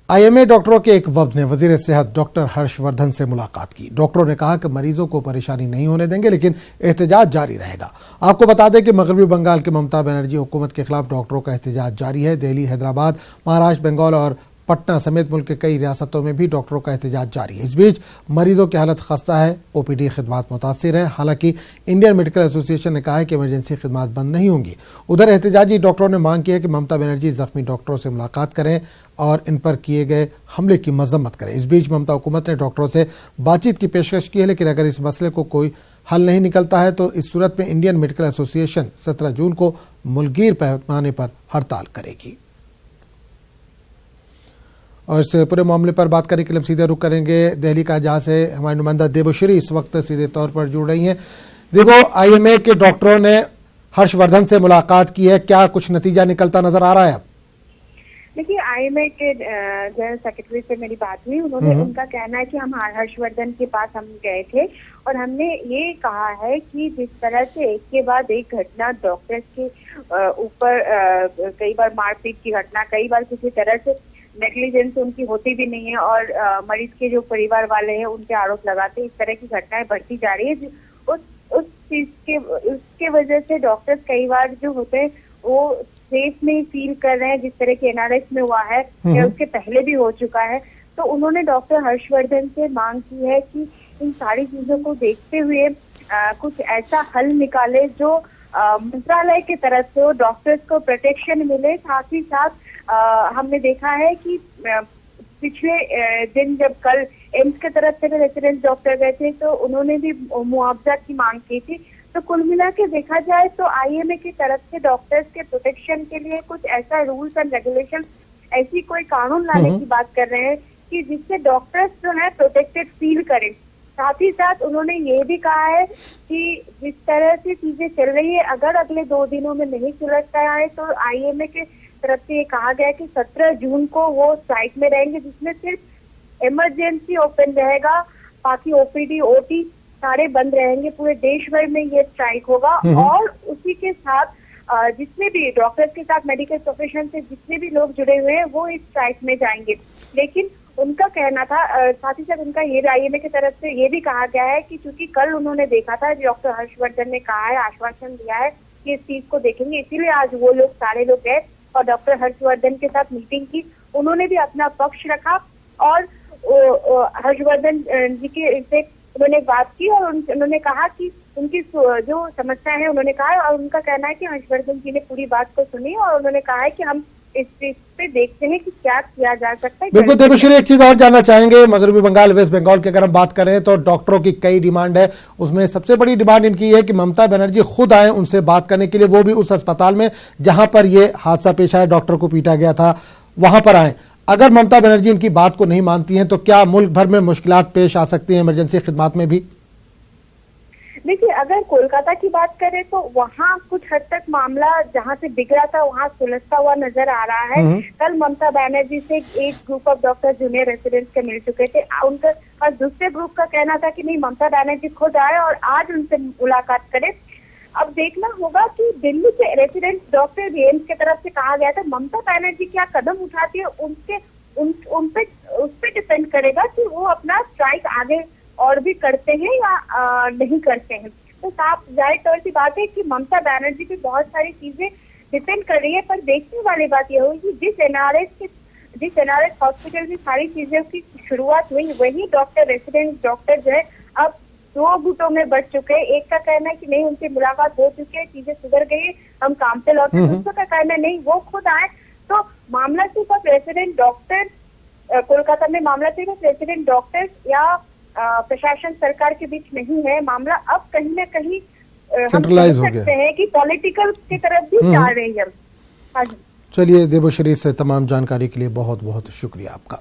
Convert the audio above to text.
IMA डॉक्टरों के एक वफ्द ने वजीर सेहत डॉक्टर हर्षवर्धन से मुलाकात की। डॉक्टरों ने कहा कि मरीजों को परेशानी नहीं होने देंगे, लेकिन एहतजाज जारी रहेगा। आपको बता दें कि मगरबी बंगाल की ममता बनर्जी हुकूमत के खिलाफ डॉक्टरों का एहतजाज जारी है। दिल्ली, हैदराबाद, महाराष्ट्र, बंगाल और पटना समेत मुल्क के कई रियासतों में भी डॉक्टरों का एहतजाज जारी है। इस बीच मरीजों की हालत खस्ता है, ओपीडी खिदमात मुतासिर है। हालांकि इंडियन मेडिकल एसोसिएशन ने कहा है कि इमरजेंसी खिदमात बंद नहीं होंगी। उधर एहतजाजी डॉक्टरों ने मांग की है कि ममता बनर्जी जख्मी डॉक्टरों से मुलाकात करें और इन पर किए गए हमले की मजम्मत करें। इस बीच ममता हुकूमत ने डॉक्टरों से बातचीत की पेशकश की है, लेकिन अगर इस मसले को कोई हल नहीं निकलता है तो इस सूरत में इंडियन मेडिकल एसोसिएशन 17 जून को मुल्कगीर पैमाने पर हड़ताल करेगी। और इस पूरे मामले पर बात करने के लिए हम सीधे रुख करेंगे दिल्ली का, जहां से हमारी नुमाइंदा देबोश्री इस वक्त सीधे तौर पर जुड़ रही हैं। देबो, आईएमए के डॉक्टरों ने हर्षवर्धन से मुलाकात की है, क्या कुछ नतीजा निकलता नजर आ रहा है? देखिए, आईएमए के जनरल सेक्रेटरी से मेरी बात हुई। उन्होंने उनका कहना है कि हम हर्षवर्धन के पास हम गए थे और हमने ये कहा है कि जिस तरह से एक के बाद एक घटना डॉक्टर्स के ऊपर कई बार मारपीट की घटना, कई बार किसी तरह से नेग्लिजेंस उनकी होती भी नहीं है और मरीज के जो परिवार वाले हैं उनके आरोप लगाते हैं, इस तरह की घटनाएं बढ़ती जा रही है। उस चीज के उसके वजह से डॉक्टर्स कई बार जो होते हैं वो सेफ नहीं फील कर रहे हैं, जिस तरह की एनआरएस में हुआ है या उसके पहले भी हो चुका है। तो उन्होंने डॉक्टर हर्षवर्धन से मांग की है कि इन सारी चीजों को देखते हुए कुछ ऐसा हल निकाले जो मंत्रालय की तरफ से डॉक्टर्स को प्रोटेक्शन मिले। साथ ही साथ हमने देखा है कि पिछले दिन जब कल एम्स की तरफ से रेसिडेंट डॉक्टर गए थे तो उन्होंने भी मुआवजा की मांग की थी। तो कुल मिला के देखा जाए तो आईएमए की तरफ से डॉक्टर्स के प्रोटेक्शन के लिए कुछ ऐसा रूल्स एंड रेगुलेशन, ऐसी कोई कानून लाने की बात कर रहे हैं कि जिससे डॉक्टर्स जो है प्रोटेक्टेड फील करें। साथ ही साथ उन्होंने ये भी कहा है कि जिस तरह से चीजें चल रही है, अगर अगले 2 दिनों में नहीं सुलझता है तो आईएमए के तरफ से ये कहा गया कि 17 जून को वो स्ट्राइक में रहेंगे, जिसमें सिर्फ इमरजेंसी ओपन रहेगा, बाकी ओपीडी ओटी सारे बंद रहेंगे। पूरे देश भर में ये स्ट्राइक होगा और उसी के साथ जितने भी डॉक्टर्स के साथ मेडिकल प्रोफेशन से जितने भी लोग जुड़े हुए हैं वो इस स्ट्राइक में जाएंगे। लेकिन उनका कहना था, साथ ही साथ उनका ये आईएमए की तरफ से ये भी कहा गया है कि चूंकि कल उन्होंने देखा था, डॉक्टर हर्षवर्धन ने कहा है, आश्वासन दिया है कि इस चीज को देखेंगे, इसीलिए आज वो लोग सारे लोग गए और डॉक्टर हर्षवर्धन के साथ मीटिंग की। उन्होंने भी अपना पक्ष रखा और हर्षवर्धन जी के से उन्होंने बात की और उन्होंने कहा कि उनकी जो समस्या है उन्होंने कहा, और उनका कहना है कि हर्षवर्धन जी ने पूरी बात को सुनी और उन्होंने कहा है कि हम इस चीज पे देखते हैं कि क्या किया जा सकता है। बिल्कुल देवश्री, एक चीज और जानना चाहेंगे, मगरबी बंगाल, वेस्ट बंगाल की अगर हम बात करें तो डॉक्टरों की कई डिमांड है, उसमें सबसे बड़ी डिमांड इनकी है कि ममता बनर्जी खुद आए उनसे बात करने के लिए, वो भी उस अस्पताल में जहां पर ये हादसा पेश आया, डॉक्टर को पीटा गया था, वहां पर आए। अगर ममता बनर्जी इनकी बात को नहीं मानती हैं तो क्या मुल्क भर में मुश्किलात पेश आ सकती हैं इमरजेंसी खिदमात में भी? देखिए, अगर कोलकाता की बात करें तो वहाँ कुछ हद तक मामला जहाँ से बिगड़ा था वहाँ सुलझता हुआ नजर आ रहा है। कल ममता बनर्जी से एक group of doctor junior residents के मिल चुके थे, उनका और दूसरे ग्रुप का कहना था कि नहीं, ममता बनर्जी खुद आए और आज उनसे मुलाकात करें। अब देखना होगा कि दिल्ली के रेसिडेंट डॉक्टर एम्स की तरफ से कहा गया था, ममता बनर्जी क्या कदम उठाती है उस पे डिपेंड करेगा कि वो अपना स्ट्राइक आगे और भी करते हैं या नहीं करते हैं। तो साफ जाहिर तौर की बात है कि ममता बनर्जी की बहुत सारी चीजें डिपेंड कर रही है, पर देखने वाली बात यह होगी जिस एनआरएस हॉस्पिटल में सारी चीजों की शुरुआत हुई, वही डॉक्टर रेसिडेंट डॉक्टर जो है अब 2 गुटों में बढ़ चुके हैं। एक का कहना है कि नहीं, उनसे मुलाकात हो चुकी है, चीजें सुधर गई, हम काम पे लौटे। दूसरा का कहना है नहीं, वो खुद आए। तो मामला सिर्फ रेसिडेंट डॉक्टर, कोलकाता में मामला सिर्फ रेसिडेंट डॉक्टर्स या प्रशासन सरकार के बीच नहीं है, मामला अब कहीं ना कहीं सेंट्रलाइज हो गया सकते हैं कि पॉलिटिकल की तरफ भी जा रही है। हाँ जी, चलिए देबोश्री, से तमाम जानकारी के लिए बहुत बहुत शुक्रिया आपका।